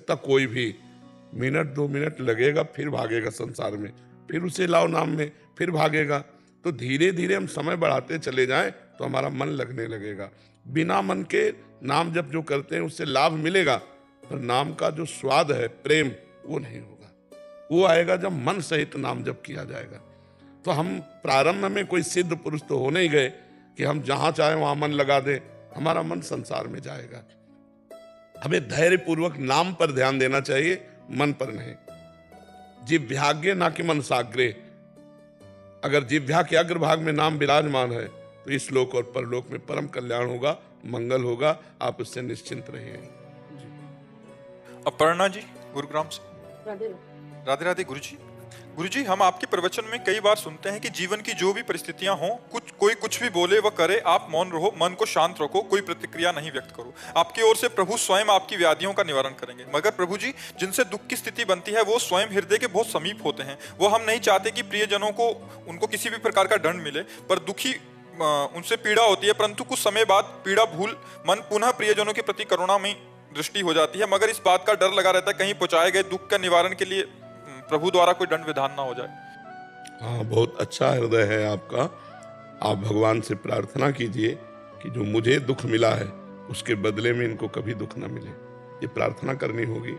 तो कोई भी मिनट 2 मिनट लगेगा, फिर भागेगा संसार में, फिर उसे लाओ नाम में, फिर भागेगा। तो धीरे धीरे हम समय बढ़ाते चले जाएं तो हमारा मन लगने लगेगा। बिना मन के नाम जप जो करते हैं उससे लाभ मिलेगा, पर नाम का जो स्वाद है, प्रेम, वो नहीं होगा। वो आएगा जब मन सहित नाम जप किया जाएगा। तो हम प्रारंभ में कोई सिद्ध पुरुष तो हो नहीं गए कि हम जहां चाहे वहां मन लगा दें। हमारा मन संसार में जाएगा। हमें धैर्य पूर्वक नाम पर ध्यान देना चाहिए, मन पर नहीं। जिह्वाग्रे ना कि मन साग्रे। अगर जिह्वा के अग्रभाग में नाम विराजमान है तो इस लोक और परलोक में परम कल्याण होगा, मंगल होगा। आप उससे निश्चिंत रहिए। अपर्णा जी गुरुग्राम से। राधे राधे गुरु जी, हम आपके प्रवचन में कई बार सुनते हैं कि जीवन की जो भी परिस्थितियां हों, कोई कुछ भी बोले व करे, आप मौन रहो, मन को शांत रखो, कोई प्रतिक्रिया नहीं व्यक्त करो। आपकी ओर से प्रभु स्वयं आपकी व्याधियों का निवारण करेंगे। मगर प्रभु जी, जिनसे दुख की स्थिति बनती है वो स्वयं हृदय के बहुत समीप होते हैं। वो हम नहीं चाहते कि प्रियजनों को उनको किसी भी प्रकार का दंड मिले, पर दुखी उनसे पीड़ा होती है, परंतु कुछ समय बाद पीड़ा भूल मन पुनः प्रियजनों के प्रति करुणा में दृष्टि हो जाती है। मगर इस बात का डर लगा रहता है कहीं पहुंचाए गए दुख का निवारण के लिए प्रभु द्वारा कोई दंड विधान ना हो जाए। हाँ, बहुत अच्छा हृदय है आपका। आप भगवान से प्रार्थना कीजिए कि जो मुझे दुख मिला है उसके बदले में इनको कभी दुख ना मिले। ये प्रार्थना करनी होगी।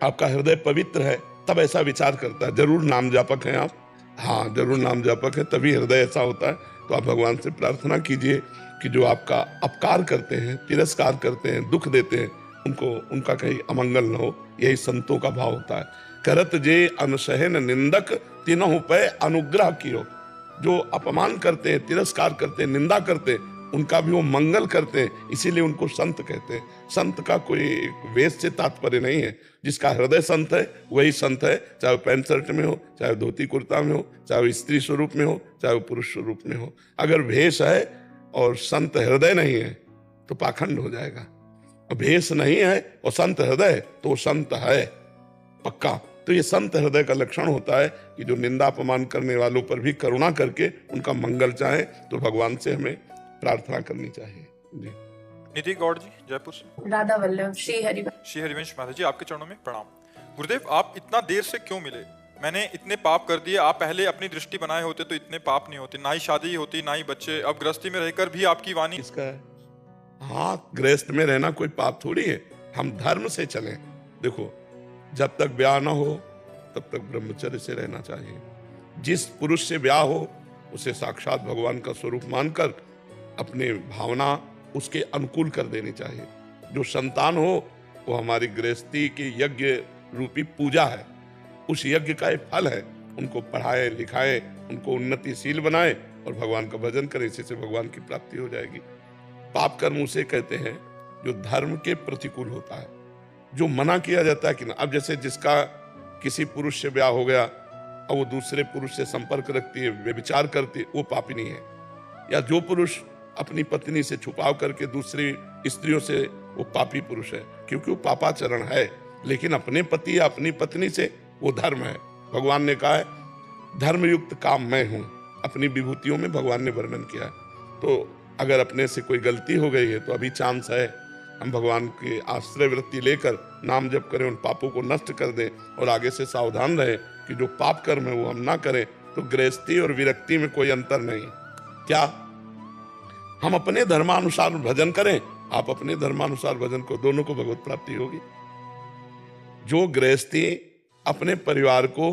आपका हृदय पवित्र है तब ऐसा विचार करता है। जरूर नाम जापक हैं आप, हाँ जरूर नाम जापक है, तभी हृदय ऐसा होता है। तो आप भगवान से प्रार्थना कीजिए कि जो आपका अपकार करते हैं, तिरस्कार करते हैं, दुख देते हैं, उनका कहीं अमंगल न हो। यही संतों का भाव होता है। करत जे अनसहन निंदक तीनों पे अनुग्रह कियो। जो अपमान करते हैं, तिरस्कार करते हैं, निंदा करते हैं, उनका भी वो मंगल करते हैं। इसीलिए उनको संत कहते हैं। संत का कोई वेश से तात्पर्य नहीं है। जिसका हृदय संत है वही संत है, चाहे वो पैंट शर्ट में हो, चाहे धोती कुर्ता में हो, चाहे वो स्त्री स्वरूप में हो, चाहे वो पुरुष स्वरूप में हो। अगर भेष है और संत हृदय नहीं है तो पाखंड हो जाएगा। भेष नहीं है और संत हृदय तो वो संत है पक्का। तो ये संत हृदय का लक्षण होता है कि जो निंदा अपमान करने वालों पर भी करुणा करके उनका मंगल चाहे। तो भगवान से हमें प्रार्थना करनी चाहिए। जी। निधि गौड़ जी जयपुर से। राधा वल्लभ श्री हरिवंश माता जी, आपके चरणों में प्रणाम। गुरुदेव, आप इतना देर से क्यों मिले? मैंने इतने पाप कर दिए। आप पहले अपनी दृष्टि बनाए होते तो इतने पाप नहीं होते, ना ही शादी होती, ना ही बच्चे। अब गृहस्थी में रहकर भी आपकी वाणी इसका है। हाँ, गृहस्थ में रहना कोई पाप थोड़ी है। हम धर्म से चलें। देखो, जब तक ब्याह ना हो तब तक ब्रह्मचर्य से रहना चाहिए। जिस पुरुष से ब्याह हो उसे साक्षात भगवान का स्वरूप मानकर अपनी भावना उसके अनुकूल कर देनी चाहिए। जो संतान हो वो हमारी गृहस्थी की यज्ञ रूपी पूजा है। उस यज्ञ का एक फल है। उनको पढ़ाए लिखाए, उनको उन्नतिशील बनाए और भगवान का भजन करें। इसी से भगवान की प्राप्ति हो जाएगी। पाप कर्म उसे कहते हैं जो धर्म के प्रतिकूल होता है, जो मना किया जाता है कि ना। अब जैसे जिसका किसी पुरुष से ब्याह हो गया और वो दूसरे पुरुष से संपर्क रखती है, व्यभिचार करती है, वो पापिनी है। या जो पुरुष अपनी पत्नी से छुपाव करके दूसरी स्त्रियों से, वो पापी पुरुष है, क्योंकि वो पापाचरण है। लेकिन अपने पति या अपनी पत्नी से वो धर्म है। भगवान ने कहा है धर्मयुक्त काम मैं हूं। अपनी विभूतियों में भगवान ने वर्णन किया है। तो अगर अपने से कोई गलती हो गई है तो अभी चांस है। हम भगवान के आश्रय वृत्ति लेकर नाम जप करें, उन पापों को नष्ट कर दें और आगे से सावधान रहें कि जो पाप कर्म है वो हम ना करें। तो गृहस्थी और विरक्ति में कोई अंतर नहीं। क्या हम अपने धर्मानुसार भजन करें, आप अपने धर्मानुसार भजन को, दोनों को भगवत प्राप्ति होगी। जो गृहस्थी अपने परिवार को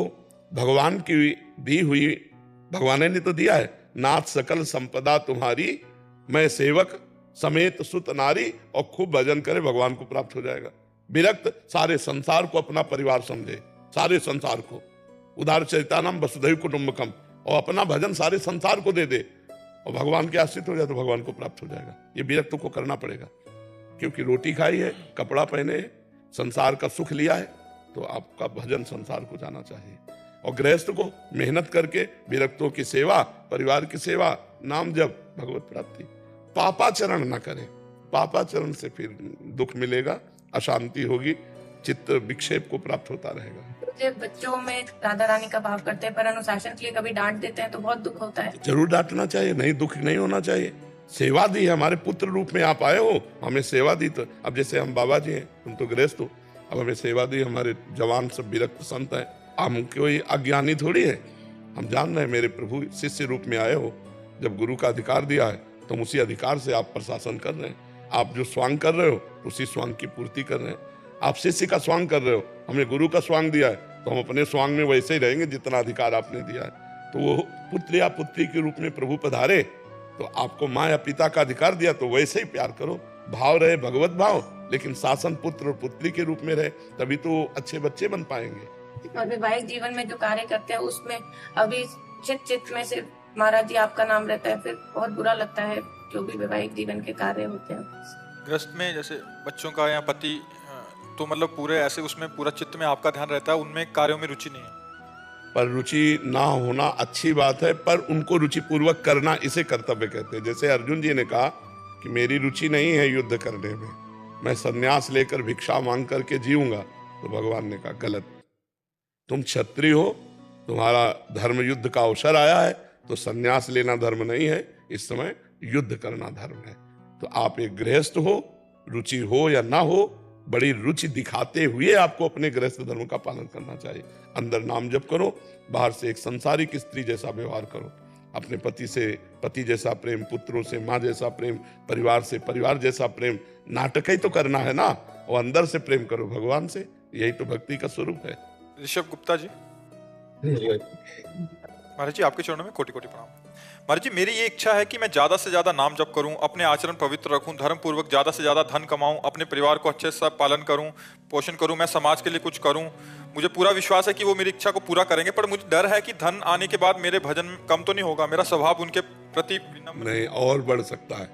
भगवान की दी हुई, भगवान ने तो दिया है, नाथ सकल संपदा तुम्हारी, मैं सेवक समेत सुत नारी, और खूब भजन करे भगवान को प्राप्त हो जाएगा। विरक्त सारे संसार को अपना परिवार समझे, सारे संसार को। उदार चरितानाम वसुधैव कुटुंबकम, और अपना भजन सारे संसार को दे दे और भगवान के आश्रित हो जाए तो भगवान को प्राप्त हो जाएगा। ये विरक्तों को करना पड़ेगा, क्योंकि रोटी खाई है, कपड़ा पहने, संसार का सुख लिया है, तो आपका भजन संसार को जाना चाहिए। और गृहस्थ को मेहनत करके विरक्तों की सेवा, परिवार की सेवा, नाम जप, भगवत प्राप्ति। पापाचरण न करें। पापाचरण से फिर दुख मिलेगा, अशांति होगी, चित्त विक्षेप को प्राप्त होता रहेगा। बच्चों में राधा रानी का भाव करते हैं पर अनुशासन के लिए कभी डांट देते हैं तो बहुत दुख होता है। जरूर डांटना चाहिए, नहीं दुख नहीं होना चाहिए। सेवा दी है, हमारे पुत्र रूप में आप आए हो, हमें सेवा दी। तो अब जैसे हम बाबा जी हैं, तुम तो गृहस्थ हो, अब हमें सेवा दी, हमारे जवान सब विरक्त संत हैं, हम कोई अज्ञानी थोड़ी है, हम जान रहे हैं मेरे प्रभु शिष्य रूप में आए हो, जब गुरु का अधिकार दिया है तो उसी अधिकार से आप प्रशासन कर रहे हैं। आप जो स्वांग कर रहे हो उसी स्वांग की पूर्ति कर रहे हैं। आप शिष्य का स्वांग कर रहे हो, हमें गुरु का स्वांग दिया है तो हम अपने स्वांग में वैसे ही रहेंगे जितना अधिकार आपने दिया है। तो वो पुत्र या पुत्री के रूप में प्रभु पधारे तो आपको माँ या पिता का अधिकार दिया तो वैसे ही प्यार करो, भाव रहे भगवत भाव, लेकिन शासन पुत्र और पुत्री के रूप में रहे, तभी तो अच्छे बच्चे बन पाएंगे। और वैवाहिक जीवन में जो कार्य करते हैं उसमें अभी चित में से महाराज जी आपका नाम रहता है, फिर बहुत बुरा लगता है जो भी वैवाहिक जीवन के कार्य होते हैं। गृहस्थ में जैसे बच्चों का या पति, तो मतलब पूरे ऐसे उसमें पूरा चित्त में आपका ध्यान रहता है, उनमें कार्यों में रुचि नहीं है। पर रुचि ना होना अच्छी बात है, पर उनको रुचि पूर्वक करना इसे कर्तव्य कहते हैं। जैसे अर्जुन जी ने कहा कि मेरी रुचि नहीं है युद्ध करने में, मैं संन्यास लेकर भिक्षा मांग करके जीऊंगा, तो भगवान ने कहा गलत, तुम क्षत्रिय हो, तुम्हारा धर्म युद्ध का अवसर आया है, तो संन्यास लेना धर्म नहीं है, इस समय युद्ध करना धर्म है। तो आप एक गृहस्थ हो, रुचि हो या ना हो, बड़ी रुचि दिखाते हुए आपको अपने गृहस्थ धर्म का पालन करना चाहिए। अंदर नाम जप करो, बाहर से एक संसारिक स्त्री जैसा व्यवहार करो, अपने पति से पति जैसा प्रेम, पुत्रों से माँ जैसा प्रेम, परिवार से परिवार जैसा प्रेम। नाटक ही तो करना है ना, और अंदर से प्रेम करो भगवान से, यही तो भक्ति का स्वरूप है। ऋषभ गुप्ता जी। महाराज जी आपके चरणों में कोटि कोटि प्रणाम। महाराज जी मेरी ये इच्छा है कि मैं ज्यादा से ज्यादा नाम जप करूं, अपने आचरण पवित्र रखूं, धर्म पूर्वक ज्यादा से ज्यादा धन कमाऊं, अपने परिवार को अच्छे से पालन करूं, पोषण करूं, मैं समाज के लिए कुछ करूं। मुझे पूरा विश्वास है कि वो मेरी इच्छा को पूरा करेंगे, पर मुझे डर है कि धन आने के बाद मेरे भजन कम तो नहीं होगा, मेरा स्वभाव उनके प्रति नहीं, और बढ़ सकता है,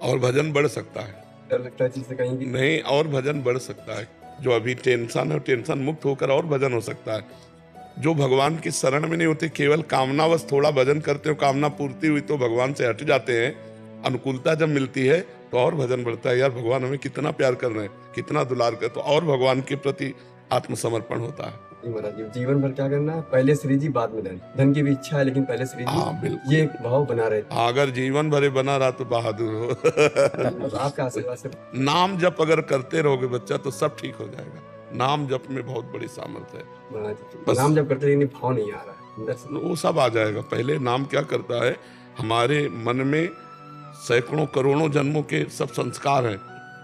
और भजन बढ़ सकता है। डर लगता है चीज से कहीं नहीं, और भजन बढ़ सकता है। जो अभी टेंशन है, टेंशन मुक्त होकर और भजन हो सकता है। जो भगवान की शरण में नहीं होते, केवल कामनावश थोड़ा भजन करते हो, कामना पूर्ति हुई तो भगवान से हट जाते हैं, अनुकूलता जब मिलती है तो और भजन बढ़ता है। यार भगवान हमें कितना प्यार कर रहे हैं, कितना दुलार कर, तो और भगवान के प्रति आत्मसमर्पण होता है। महाराज जी जीवन भर क्या करना है, पहले श्री जी बाद में धन। धन की भी इच्छा है लेकिन पहले श्री हाँ, जी, बिल्कुल। ये भाव बना रहे। अगर जीवन भरे बना रहा तो बहादुर हो। आपका आशीर्वाद से नाम जप अगर करते रहोगे बच्चा तो सब ठीक हो जाएगा। नाम जप में बहुत बड़ी सामर्थ्य है। महाराज जी बस- नाम जब करते लेकिन भाव नहीं आ रहा है अंदर से। वो सब आ जाएगा। पहले नाम क्या करता है, हमारे मन में सैकड़ों करोड़ों जन्मों के सब संस्कार हैं।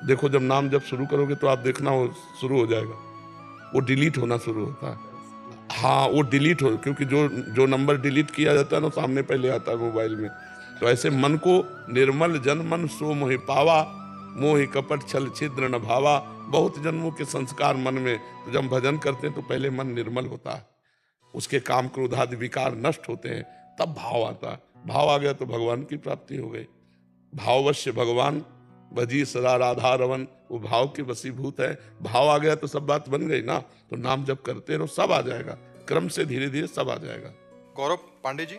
देखो जब नाम जब शुरू करोगे तो आप देखना वो शुरू हो जाएगा, वो डिलीट होना शुरू होता है। हाँ, वो डिलीट हो, क्योंकि जो नंबर डिलीट किया जाता है ना सामने पहले आता है मोबाइल में। तो ऐसे मन को निर्मल जन मन सो मोहि पावा, मोहि कपट छल छिद्र न भावा। बहुत जन्मों के संस्कार मन में, तो जब भजन करते हैं तो पहले मन निर्मल होता है, उसके काम क्रोध आदि विकार नष्ट होते हैं, तब भाव आता है। भाव आ गया तो भगवान की प्राप्ति हो गई। भाववश्य भगवान भजी सदा राधा रवन, वो भाव के वशीभूत है। भाव आ गया तो सब बात बन गई ना। तो नाम जब करते रहो सब आ जाएगा, क्रम से धीरे धीरे सब आ जाएगा। गौरव पांडे जी।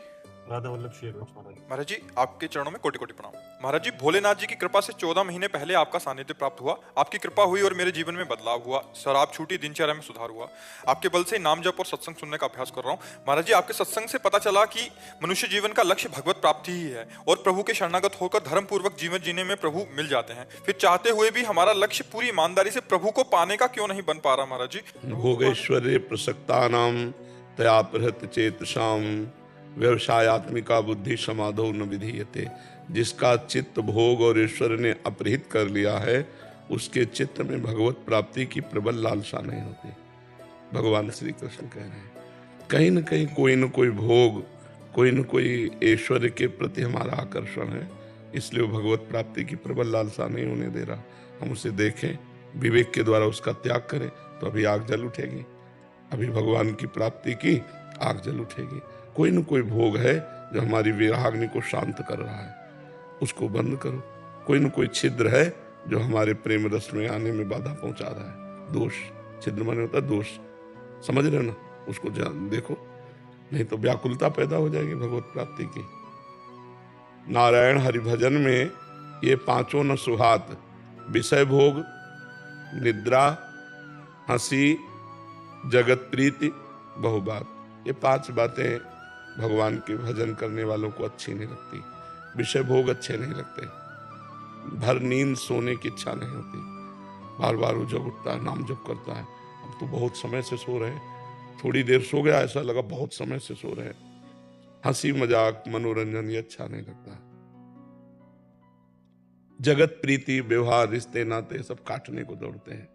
राधा वल्लभ शेर महाराज। महाराज जी आपके चरणों में कोटि कोटि प्रणाम। महाराज जी भोलेनाथ जी की कृपा से 14 महीने पहले आपका सानिध्य प्राप्त हुआ, आपकी कृपा हुई और मेरे जीवन में बदलाव हुआ, शराब छूटी, दिनचर्या में सुधार हुआ। आपके बल से नाम जप और सत्संग सुनने का अभ्यास कर रहा हूँ। महाराज जी आपके सत्संग से पता चला कि मनुष्य जीवन का लक्ष्य भगवत प्राप्ति ही है और प्रभु के शरणागत होकर धर्म पूर्वक जीवन जीने में प्रभु मिल जाते हैं। फिर चाहते हुए भी हमारा लक्ष्य पूरी ईमानदारी से प्रभु को पाने का क्यों नहीं बन पा रहा महाराज जी? भोगेश्वर्य प्रसक्तानाम तया प्रहत चेतसाम व्यवसायत्मिका बुद्धि समाधो न विधीयते। जिसका चित्त भोग और ईश्वर ने अपहृत कर लिया है, उसके चित्त में भगवत प्राप्ति की प्रबल लालसा नहीं होती। भगवान श्री कृष्ण कह रहे हैं, कहीं न कहीं कोई न कोई भोग, कोई न कोई ऐश्वर्य के प्रति हमारा आकर्षण है, इसलिए वो भगवत प्राप्ति की प्रबल लालसा नहीं होने दे रहा। हम उसे देखें, विवेक के द्वारा उसका त्याग करें तो अभी आग जल उठेगी। अभी भगवान की प्राप्ति की आग जल उठेगी। कोई न कोई भोग है जो हमारी विराग्नि को शांत कर रहा है, उसको बंद करो। कोई न कोई छिद्र है जो हमारे प्रेम रस में आने में बाधा पहुंचा रहा है। दोष, छिद्र माने होता है दोष, समझ रहे हो ना, उसको देखो, नहीं तो व्याकुलता पैदा हो जाएगी भगवत प्राप्ति की। नारायण हरिभजन में ये पांचों न सुहात, विषय भोग, निद्रा, हंसी, जगत प्रीति, बहुबात, ये 5 बातें भगवान के भजन करने वालों को अच्छी नहीं लगती। विषय भोग अच्छे नहीं लगते, भर नींद सोने की इच्छा नहीं होती, बार बार वो जब उठता है नाम जप करता है। अब तो बहुत समय से सो रहे हैं, थोड़ी देर सो गया, ऐसा लगा बहुत समय से सो रहे हैं। हंसी मजाक मनोरंजन ये अच्छा नहीं लगता। जगत प्रीति व्यवहार रिश्ते नाते सब काटने को दौड़ते हैं।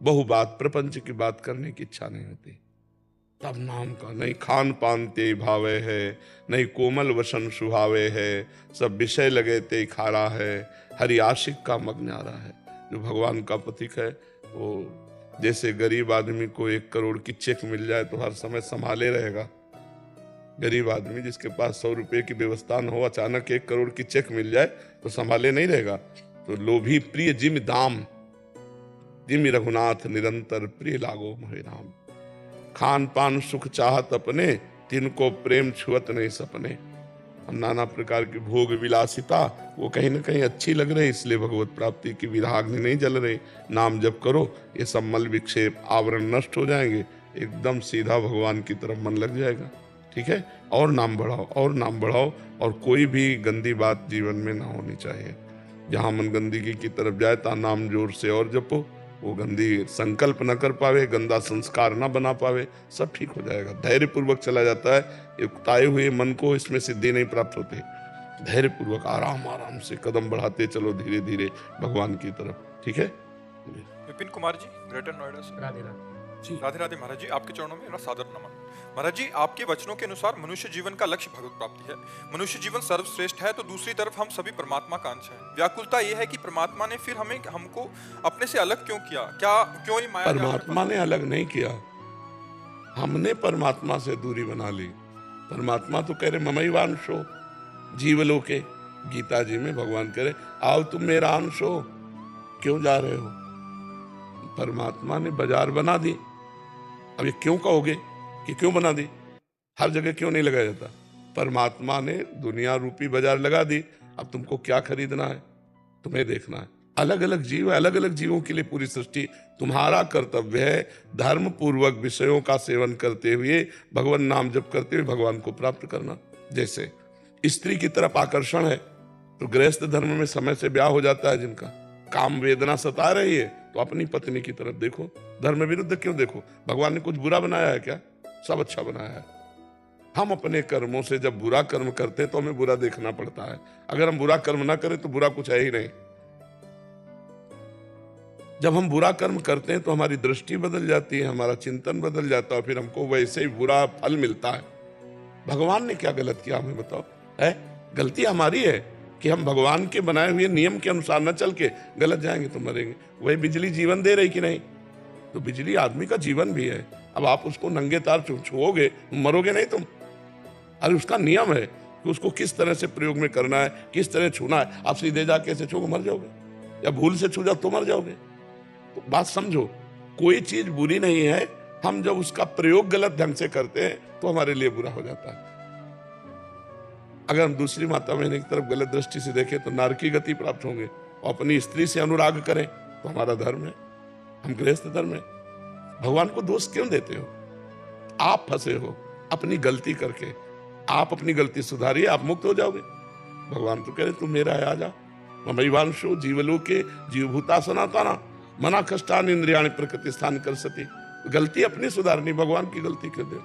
बहु बात प्रपंच की बात करने की इच्छा नहीं होती। तब नाम का नहीं खान पान ते भावे है, नहीं कोमल वसन सुहावे है, सब विषय लगे ते खारा है, हरि आशिक का मगन्यारा है। जो भगवान का प्रतीक है, वो जैसे गरीब आदमी को 1 करोड़ की चेक मिल जाए तो हर समय संभाले रहेगा। गरीब आदमी जिसके पास 100 रुपए की व्यवस्था न हो, अचानक 1 करोड़ की चेक मिल जाए तो संभाले नहीं रहेगा। तो लोभी प्रिय जिम दाम, जिम रघुनाथ निरंतर प्रिय लागो मोहे राम। खान पान सुख चाहत अपने, तिनको प्रेम छुअत नहीं सपने। हम नाना प्रकार की भोग विलासिता वो कहीं ना कहीं अच्छी लग रही, इसलिए भगवत प्राप्ति की विराग्नि नहीं जल रही। नाम जप करो, ये सब मल विक्षेप आवरण नष्ट हो जाएंगे, एकदम सीधा भगवान की तरफ मन लग जाएगा। ठीक है, और नाम बढ़ाओ और नाम बढ़ाओ, और कोई भी गंदी बात जीवन में ना होनी चाहिए। जहाँ मन गंदगी की तरफ जाए ता नाम जोर से और जपो, वो गंदी संकल्प न कर पावे, गंदा संस्कार न बना पावे, सब ठीक हो जाएगा। धैर्य पूर्वक चला जाता है। उकताए हुए मन को इसमें सिद्धि नहीं प्राप्त होती। धैर्य पूर्वक आराम आराम से कदम बढ़ाते चलो धीरे धीरे भगवान की तरफ। ठीक है। विपिन कुमार जी, ग्रेटर नोएडा से। राधे राधे। राधे राधे महाराज जी, आपके चरणों में मेरा सादर नमन। महाराज जी, आपके वचनों के अनुसार मनुष्य जीवन का लक्ष्य भगवत प्राप्ति है। मनुष्य जीवन सर्वश्रेष्ठ है, तो दूसरी तरफ हम सभी परमात्मा का अंश हैं। व्याकुलता यह है कि परमात्मा ने फिर हमको अपने से अलग क्यों किया? क्यों ये माया? परमात्मा ने अलग नहीं किया, हमने परमात्मा से दूरी बना ली। परमात्मा तो कह रहे ममई वांश हो, जीवलोके। गीता जी में भगवान कह रहे आओ तुम मेरा अंश हो, क्यों जा रहे हो? परमात्मा ने बाजार बना दी। अब ये क्यों कहोगे कि क्यों बना दी? हर जगह क्यों नहीं लगाया जाता? परमात्मा ने दुनिया रूपी बाजार लगा दी। अब तुमको क्या खरीदना है, तुम्हें देखना है। अलग अलग जीव, अलग अलग जीवों के लिए पूरी सृष्टि। तुम्हारा कर्तव्य है धर्म पूर्वक विषयों का सेवन करते हुए, भगवान नाम जप करते हुए भगवान को प्राप्त करना। जैसे स्त्री की तरफ आकर्षण है तो गृहस्थ धर्म में समय से ब्याह हो जाता है। जिनका काम वेदना सता रही है तो अपनी पत्नी की तरफ देखो। धर्म विरुद्ध क्यों देखो? भगवान ने कुछ बुरा बनाया है क्या? सब अच्छा बनाया है। हम अपने कर्मों से जब बुरा कर्म करते हैं तो हमें बुरा देखना पड़ता है। अगर हम बुरा कर्म ना करें तो बुरा कुछ है ही नहीं। जब हम बुरा कर्म करते हैं तो हमारी दृष्टि बदल जाती है, हमारा चिंतन बदल जाता है, फिर हमको वैसे ही बुरा फल मिलता है। भगवान ने क्या गलत किया हमें बताओ? है गलती हमारी है कि हम भगवान के बनाए हुए नियम के अनुसार न चल के गलत जाएंगे तो मरेंगे। वही बिजली जीवन दे रही कि नहीं? तो बिजली आदमी का जीवन भी है। अब आप उसको नंगे तार छुओगे, मरोगे नहीं तुम। अरे उसका नियम है कि उसको किस तरह से प्रयोग में करना है, किस तरह छूना है। आप सीधे जाके ऐसे छूओगे मर जाओगे, या भूल से छू जाओ तो मर जाओगे। तो बात समझो, कोई चीज बुरी नहीं है, हम जब उसका प्रयोग गलत ढंग से करते हैं तो हमारे लिए बुरा हो जाता है। अगर हम दूसरी माता बहन की तरफ गलत दृष्टि से देखें तो नरकी गति प्राप्त होंगे, और अपनी स्त्री से अनुराग करें तो हमारा धर्म है, हम गृहस्थ धर्म है। भगवान को दोष क्यों देते हो? आप फंसे हो अपनी गलती करके। आप अपनी गलती सुधारिए, आप मुक्त हो जाओगे। भगवान तो कह रहे तुम मेरा है, आ जाओ। ममैवांशो जीवलोके जीवभूता सनातना मना कष्टान इंद्रियाणि प्रकृति स्थान कर सती। गलती अपनी सुधारनी, भगवान की गलती क्यों दे?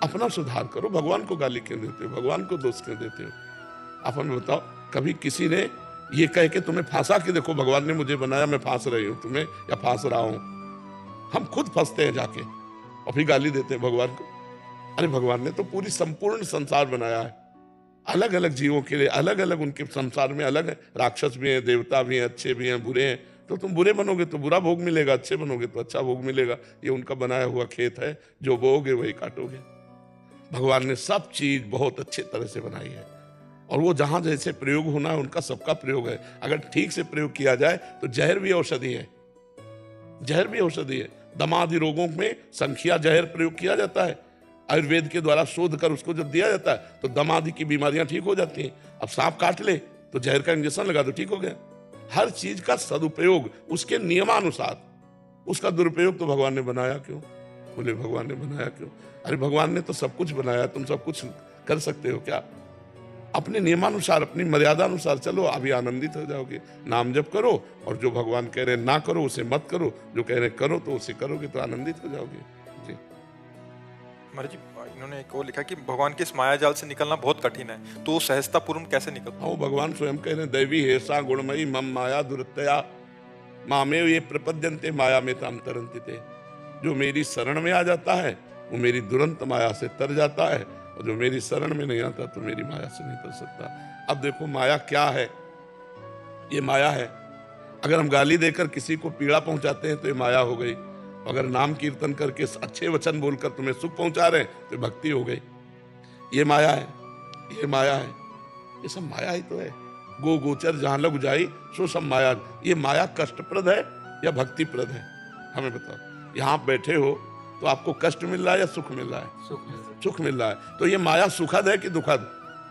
अपना सुधार करो। भगवान को गाली क्यों देते हो? भगवान को दोष क्यों देते हो? आप हमें बताओ, कभी किसी ने ये कह के तुम्हें फांसा कि देखो भगवान ने मुझे बनाया, मैं फांस रही हूं तुम्हें या फांस रहा हूं? हम खुद फंसते हैं जाके और फिर गाली देते हैं भगवान को। अरे भगवान ने तो पूरी संपूर्ण संसार बनाया है, अलग अलग जीवों के लिए, अलग अलग उनके संसार में अलग है। राक्षस भी हैं, देवता भी हैं, अच्छे भी हैं, बुरे हैं। तो तुम बुरे बनोगे तो बुरा भोग मिलेगा, अच्छे बनोगे तो अच्छा भोग मिलेगा। ये उनका बनाया हुआ खेत है, जो बोओगे वही काटोगे। भगवान ने सब चीज बहुत अच्छे तरह से बनाई है, और वो जहां जैसे प्रयोग होना है उनका सबका प्रयोग है। अगर ठीक से प्रयोग किया जाए तो जहर भी औषधि है, जहर भी औषधि है। दमादि रोगों में संख्या जहर प्रयोग किया जाता है, आयुर्वेद के द्वारा शोध कर उसको जब दिया जाता है तो दमादि की बीमारियां ठीक हो जाती हैं। अब सांप काट ले तो जहर का इंजेक्शन लगा दो, ठीक हो गया। हर चीज का सदुपयोग उसके नियमानुसार, उसका दुरुपयोग तो भगवान ने बनाया क्यों? बोले भगवान ने बनाया क्यों? अरे भगवान ने तो सब कुछ बनाया, तुम सब कुछ कर सकते हो क्या? अपने नियमानुसार, अपनी मर्यादा अनुसार चलो, अभी आनंदित हो जाओगे। नाम जप करो, और जो भगवान कह रहे हैं ना करो उसे मत करो, जो कह रहे हैं करो तो उसे करोगे तो आनंदित हो जाओगे। जी। महाराज जी, इन्होंने एक और लिखा कि भगवान के इस माया जाल से निकलना बहुत कठिन है, तो सहजता पूर्ण कैसे निकलता? हाँ, भगवान स्वयं कह रहे हैं, दैवी हेसा गुणमयी मम माया दुरतया मामेव ये प्रपद्यन्ते माया में ताम तरन्ति ते। जो मेरी शरण में आ जाता है वो मेरी दुरंत माया से तर जाता है, और जो मेरी शरण में नहीं आता तो मेरी माया से नहीं तर सकता। अब देखो माया क्या है, ये माया है। अगर हम गाली देकर किसी को पीड़ा पहुंचाते हैं तो ये माया हो गई, अगर नाम कीर्तन करके अच्छे वचन बोलकर तुम्हें सुख पहुंचा रहे हैं तो भक्ति हो गई। ये माया है, ये माया है, ये सब माया ही तो है। गो गोचर जहां लग जाई सो सब माया। ये माया कष्टप्रद है या भक्तिप्रद है, हमें बताओ। यहाँ आप बैठे हो तो आपको कष्ट मिल रहा है या सुख मिल रहा है? सुख मिल रहा है। तो ये माया सुखद है कि दुखद?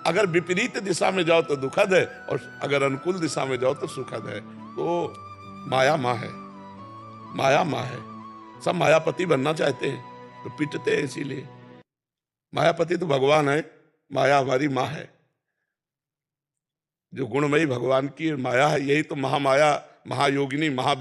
अगर विपरीत दिशा में जाओ तो दुखद है, और अगर अनुकूल दिशा में जाओ तो सुखद है। तो माया माँ है, माया माँ है। सब मायापति बनना चाहते हैं तो पिटते हैं। इसीलिए मायापति तो भगवान है, माया हमारी माँ है। जो गुणमयी भगवान की माया है, यही तो महामाया, महायोगिनी, महादेव